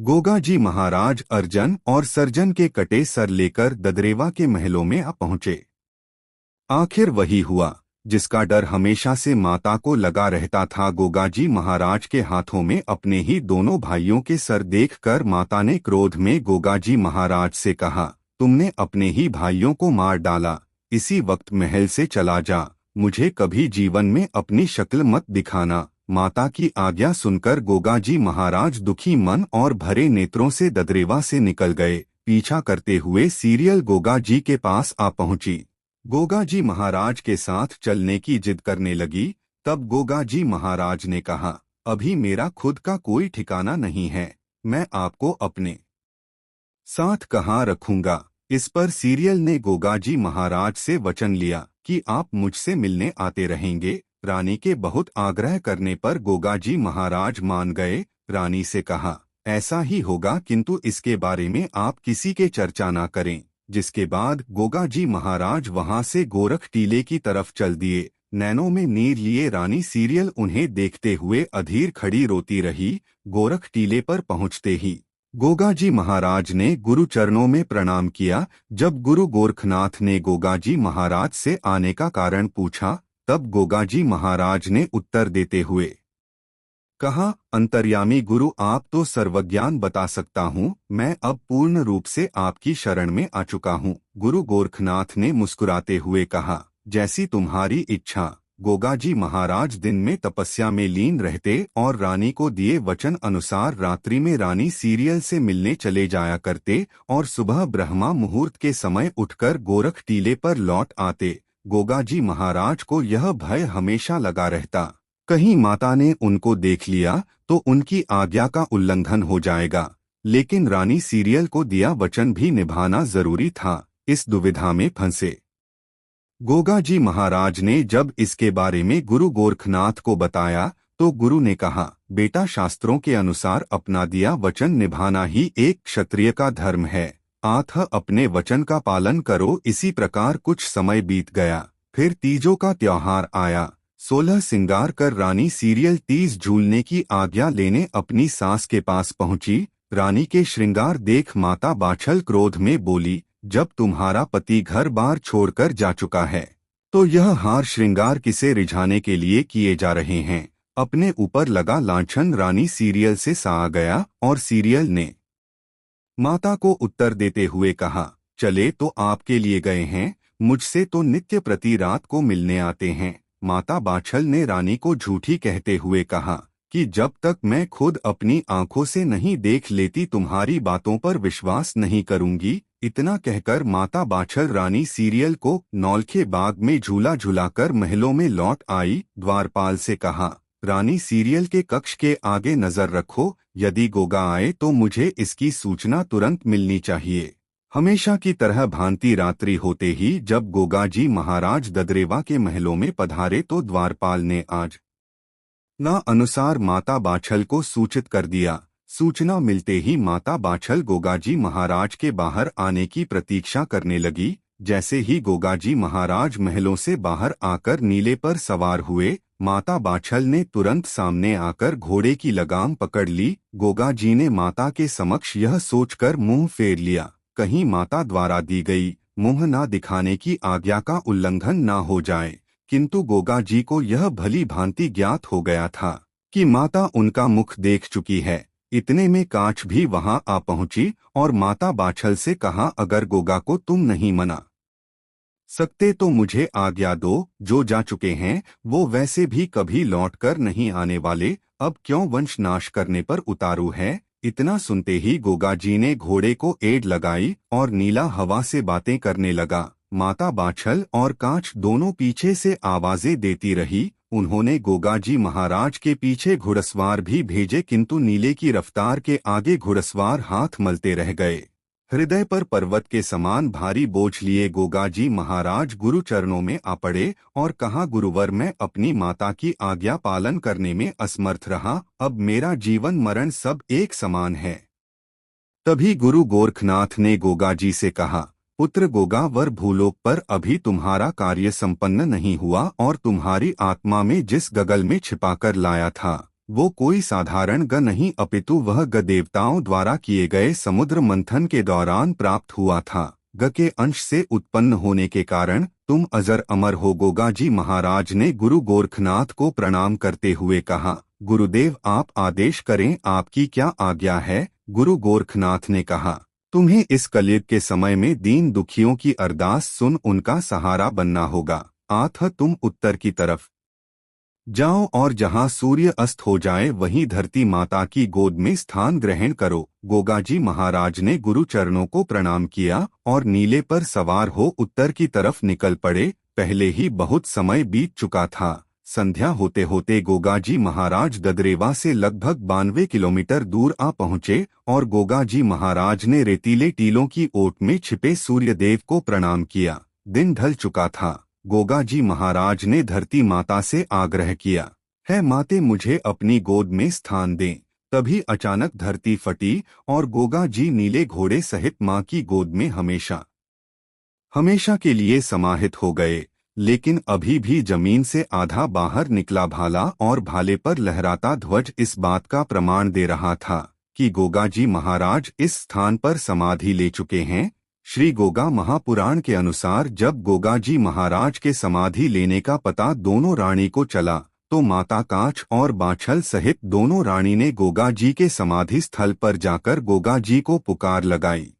गोगा जी महाराज अर्जन और सर्जन के कटे सर लेकर ददरेवा के महलों में आ पहुंचे। आखिर वही हुआ जिसका डर हमेशा से माता को लगा रहता था। गोगाजी महाराज के हाथों में अपने ही दोनों भाइयों के सर देखकर माता ने क्रोध में गोगाजी महाराज से कहा, तुमने अपने ही भाइयों को मार डाला, इसी वक्त महल से चला जा, मुझे कभी जीवन में अपनी शक्ल मत दिखाना। माता की आज्ञा सुनकर गोगाजी महाराज दुखी मन और भरे नेत्रों से ददरेवा से निकल गए। पीछा करते हुए सीरियल गोगाजी के पास आ पहुंची। गोगाजी महाराज के साथ चलने की जिद करने लगी। तब गोगाजी महाराज ने कहा, अभी मेरा खुद का कोई ठिकाना नहीं है, मैं आपको अपने साथ कहाँ रखूंगा। इस पर सीरियल ने गोगाजी महाराज से वचन लिया कि आप मुझसे मिलने आते रहेंगे। रानी के बहुत आग्रह करने पर गोगाजी महाराज मान गए। रानी से कहा, ऐसा ही होगा, किंतु इसके बारे में आप किसी के चर्चा ना करें। जिसके बाद गोगाजी महाराज वहां से गोरख टीले की तरफ चल दिए। नैनों में नीर लिए रानी सीरियल उन्हें देखते हुए अधीर खड़ी रोती रही। गोरख टीले पर पहुंचते ही गोगाजी महाराज ने गुरु चरणों में प्रणाम किया। जब गुरु गोरखनाथ ने गोगाजी महाराज से आने का कारण पूछा, तब गोगाजी महाराज ने उत्तर देते हुए कहा, अंतर्यामी गुरु, आप तो सर्वज्ञान बता सकता हूँ, मैं अब पूर्ण रूप से आपकी शरण में आ चुका हूँ। गुरु गोरखनाथ ने मुस्कुराते हुए कहा, जैसी तुम्हारी इच्छा। गोगाजी महाराज दिन में तपस्या में लीन रहते और रानी को दिए वचन अनुसार रात्रि में रानी सीरियल से मिलने चले जाया करते और सुबह ब्रह्मा मुहूर्त के समय उठकर गोरख टीले पर लौट आते। गोगाजी महाराज को यह भय हमेशा लगा रहता, कहीं माता ने उनको देख लिया तो उनकी आज्ञा का उल्लंघन हो जाएगा। लेकिन रानी सीरियल को दिया वचन भी निभाना जरूरी था। इस दुविधा में फंसे गोगाजी महाराज ने जब इसके बारे में गुरु गोरखनाथ को बताया तो गुरु ने कहा, बेटा, शास्त्रों के अनुसार अपना दिया वचन निभाना ही एक क्षत्रिय का धर्म है। आत्ह अपने वचन का पालन करो। इसी प्रकार कुछ समय बीत गया। फिर तीजों का त्योहार आया। 16 सिंगार कर रानी सीरियल तीज झूलने की आज्ञा लेने अपनी सास के पास पहुंची। रानी के श्रृंगार देख माता बाछल क्रोध में बोली, जब तुम्हारा पति घर बार छोड़कर जा चुका है तो यह हार श्रृंगार किसे रिझाने के लिए किए जा रहे हैं। अपने ऊपर लगा लांछन रानी सीरियल से सा गया और सीरियल ने माता को उत्तर देते हुए कहा, चले तो आपके लिए गए हैं, मुझसे तो नित्य प्रति रात को मिलने आते हैं। माता बाछल ने रानी को झूठी कहते हुए कहा कि जब तक मैं खुद अपनी आंखों से नहीं देख लेती तुम्हारी बातों पर विश्वास नहीं करूंगी। इतना कहकर माता बाछल रानी सीरियल को नौलखे बाग में झूला झुलाकर महलों में लौट आई। द्वारपाल से कहा, रानी सीरियल के कक्ष के आगे नजर रखो, यदि गोगा आए तो मुझे इसकी सूचना तुरंत मिलनी चाहिए। हमेशा की तरह भांति रात्रि होते ही जब गोगाजी महाराज ददरेवा के महलों में पधारे तो द्वारपाल ने आज ना अनुसार माता बाछल को सूचित कर दिया। सूचना मिलते ही माता बाछल गोगाजी महाराज के बाहर आने की प्रतीक्षा करने लगी। जैसे ही गोगाजी महाराज महलों से बाहर आकर नीले पर सवार हुए, माता बाछल ने तुरंत सामने आकर घोड़े की लगाम पकड़ ली। गोगाजी ने माता के समक्ष यह सोचकर मुंह फेर लिया, कहीं माता द्वारा दी गई मुंह ना दिखाने की आज्ञा का उल्लंघन ना हो जाए। किंतु गोगाजी को यह भली भांति ज्ञात हो गया था कि माता उनका मुख देख चुकी है। इतने में कांच भी वहां आ पहुंची और माता बाछल से कहा, अगर गोगा को तुम नहीं मना सकते तो मुझे आज्ञा दो, जो जा चुके हैं वो वैसे भी कभी लौटकर नहीं आने वाले, अब क्यों वंश नाश करने पर उतारू है। इतना सुनते ही गोगाजी ने घोड़े को एड़ लगाई और नीला हवा से बातें करने लगा। माता बाछल और कांच दोनों पीछे से आवाजें देती रही। उन्होंने गोगाजी महाराज के पीछे घुड़सवार भी भेजे, किंतु नीले की रफ्तार के आगे घुड़सवार हाथ मलते रह गए। हृदय पर पर्वत के समान भारी बोझ लिए गोगाजी महाराज गुरु चरणों में आ पड़े और कहा, गुरुवर, मैं अपनी माता की आज्ञा पालन करने में असमर्थ रहा, अब मेरा जीवन मरण सब एक समान है। तभी गुरु गोरखनाथ ने गोगाजी से कहा, पुत्र गोगा, वर भूलोक पर अभी तुम्हारा कार्य संपन्न नहीं हुआ और तुम्हारी आत्मा में जिस गगल में छिपाकर लाया था वो कोई साधारण ग नहीं अपितु वह ग देवताओं द्वारा किए गए समुद्र मंथन के दौरान प्राप्त हुआ था। ग के अंश से उत्पन्न होने के कारण तुम अजर अमर हो। गोगा जी महाराज ने गुरु गोरखनाथ को प्रणाम करते हुए कहा, गुरुदेव आप आदेश करें, आपकी क्या आज्ञा है। गुरु गोरखनाथ ने कहा, तुम्हें इस कलयुग के समय में दीन दुखियों की अरदास सुन उनका सहारा बनना होगा। आठ तुम उत्तर की तरफ जाओ और जहां सूर्य अस्त हो जाए वहीं धरती माता की गोद में स्थान ग्रहण करो। गोगाजी महाराज ने गुरु चरणों को प्रणाम किया और नीले पर सवार हो उत्तर की तरफ निकल पड़े। पहले ही बहुत समय बीत चुका था। संध्या होते होते गोगाजी महाराज ददरेवा से लगभग 92 किलोमीटर दूर आ पहुँचे और गोगाजी महाराज ने रेतीले टीलों की ओट में छिपे सूर्यदेव को प्रणाम किया। दिन ढल चुका था। गोगा जी महाराज ने धरती माता से आग्रह किया, है माते मुझे अपनी गोद में स्थान दें। तभी अचानक धरती फटी और गोगा जी नीले घोड़े सहित मां की गोद में हमेशा हमेशा के लिए समाहित हो गए। लेकिन अभी भी जमीन से आधा बाहर निकला भाला और भाले पर लहराता ध्वज इस बात का प्रमाण दे रहा था कि गोगा जी महाराज इस स्थान पर समाधि ले चुके हैं। श्री गोगा महापुराण के अनुसार जब गोगा जी महाराज के समाधि लेने का पता दोनों रानी को चला तो माता कांच और बाछल सहित दोनों रानी ने गोगा जी के समाधि स्थल पर जाकर गोगा जी को पुकार लगाई।